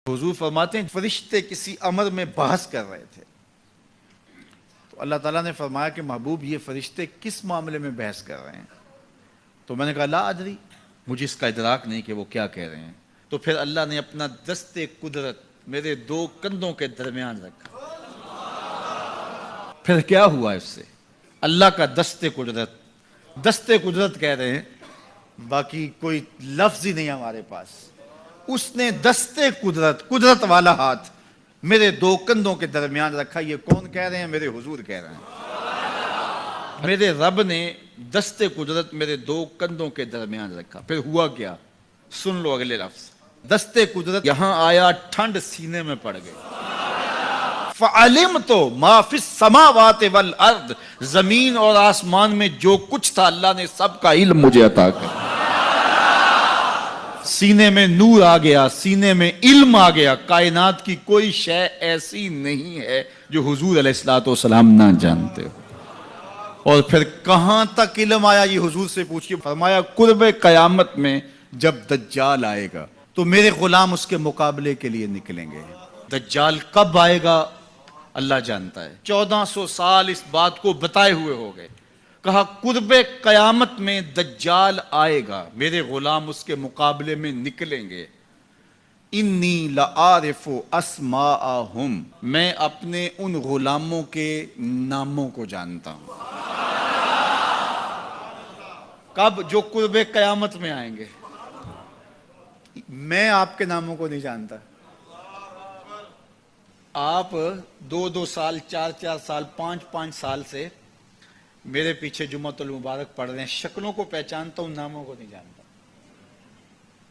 حضور فرماتے ہیں فرشتے کسی امر میں بحث کر رہے تھے تو اللہ تعالیٰ نے فرمایا کہ محبوب یہ فرشتے کس معاملے میں بحث کر رہے ہیں؟ تو میں نے کہا لا ادری، مجھے اس کا ادراک نہیں کہ وہ کیا کہہ رہے ہیں۔ تو پھر اللہ نے اپنا دست قدرت میرے دو کندھوں کے درمیان رکھا۔ پھر کیا ہوا اس سے؟ اللہ کا دست قدرت کہہ رہے ہیں، باقی کوئی لفظ ہی نہیں ہمارے پاس۔ اس نے دست قدرت والا ہاتھ میرے دو کندھوں کے درمیان رکھا۔ یہ کون کہہ رہے ہیں؟ میرے حضور کہہ رہے ہیں۔ میرے رب نے دست قدرت میرے دو کندھوں کے درمیان رکھا۔ پھر ہوا کیا؟ سن لو اگلے لفظ۔ دست قدرت یہاں آیا، ٹھنڈ سینے میں پڑ گئی۔ فَعَلِمْتُ مَا فِي السَّمَاوَاتِ وَالْأَرْضِ، زمین اور آسمان میں جو کچھ تھا اللہ نے سب کا علم مجھے عطا کر۔ سینے میں نور آ گیا، سینے میں علم آ گیا۔ کائنات کی کوئی شے ایسی نہیں ہے جو حضور علیہ الصلوۃ والسلام نہ جانتے ہو۔ اور پھر کہاں تک علم آیا یہ حضور سے پوچھیے۔ فرمایا قرب قیامت میں جب دجال آئے گا تو میرے غلام اس کے مقابلے کے لیے نکلیں گے۔ دجال کب آئے گا اللہ جانتا ہے۔ 1400 سال اس بات کو بتائے ہوئے ہو گئے۔ کہا قرب قیامت میں دجال آئے گا، میرے غلام اس کے مقابلے میں نکلیں گے۔ انی لعارف اسماءہم، میں اپنے ان غلاموں کے ناموں کو جانتا ہوں۔ کب؟ جو قرب قیامت میں آئیں گے۔ میں آپ کے ناموں کو نہیں جانتا۔ آپ 2 سال 4 سال 5 سال سے میرے پیچھے جمعۃ المبارک پڑھ رہے ہیں، شکلوں کو پہچانتا ہوں، ناموں کو نہیں جانتا۔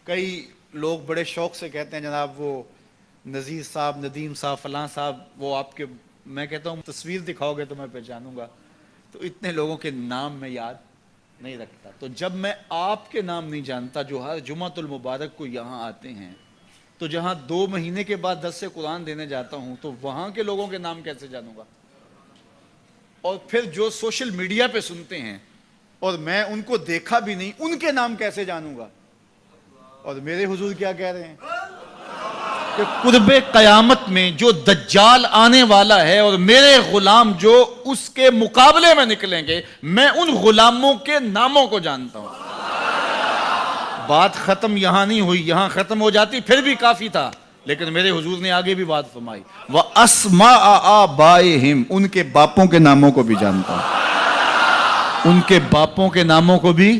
کئی لوگ بڑے شوق سے کہتے ہیں جناب وہ نذیر صاحب، ندیم صاحب، فلاں صاحب، وہ آپ کے، میں کہتا ہوں تصویر دکھاؤ گے تو میں پہچانوں گا۔ تو اتنے لوگوں کے نام میں یاد نہیں رکھتا۔ تو جب میں آپ کے نام نہیں جانتا جو ہر جمعۃ المبارک کو یہاں آتے ہیں، تو جہاں 2 مہینے کے بعد درس قرآن دینے جاتا ہوں تو وہاں کے لوگوں کے نام کیسے جانوں گا؟ اور پھر جو سوشل میڈیا پہ سنتے ہیں اور میں ان کو دیکھا بھی نہیں، ان کے نام کیسے جانوں گا؟ اور میرے حضور کیا کہہ رہے ہیں کہ قرب قیامت میں جو دجال آنے والا ہے اور میرے غلام جو اس کے مقابلے میں نکلیں گے، میں ان غلاموں کے ناموں کو جانتا ہوں۔ بات ختم یہاں نہیں ہوئی، یہاں ختم ہو جاتی پھر بھی کافی تھا، لیکن میرے حضور نے آگے بھی بات فرمائی۔ وَأَسْمَاءَ آبَائِهِمْ، ان کے باپوں کے ناموں کو بھی جانتا ہوں۔ ان کے باپوں کے ناموں کو بھی۔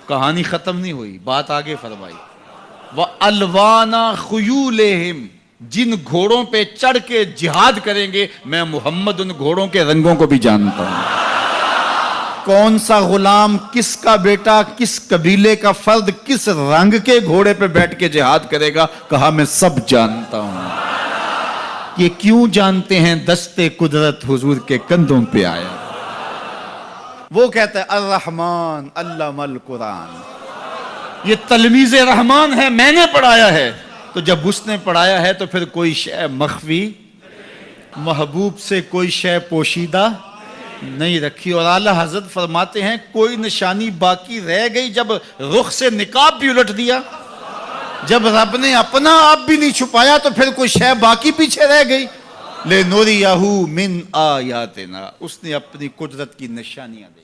کہانی ختم نہیں ہوئی، بات آگے فرمائی۔ وَأَلْوَانَ خُيُولِهِمْ، جن گھوڑوں پہ چڑھ کے جہاد کریں گے میں محمد ان گھوڑوں کے رنگوں کو بھی جانتا ہوں۔ کون سا غلام، کس کا بیٹا، کس قبیلے کا فرد کس رنگ کے گھوڑے پہ بیٹھ کے جہاد کرے گا، کہا میں سب جانتا ہوں۔ یہ کیوں جانتے ہیں؟ دست قدرت حضور کے کندھوں پہ آیا۔ وہ کہتا ہے الرحمن علم القرآن، یہ تلمیذ رحمان ہے، میں نے پڑھایا ہے۔ تو جب اس نے پڑھایا ہے تو پھر کوئی شے مخفی، محبوب سے کوئی شے پوشیدہ نہیں رکھی۔ اور اعلیٰ حضرت فرماتے ہیں کوئی نشانی باقی رہ گئی جب رخ سے نقاب بھی الٹ دیا، جب رب نے اپنا آپ بھی نہیں چھپایا تو پھر کوئی شے باقی پیچھے رہ گئی۔ لِنُرِيَهُ مِنْ آیَاتِنَا، اس نے اپنی قدرت کی نشانیاں دی۔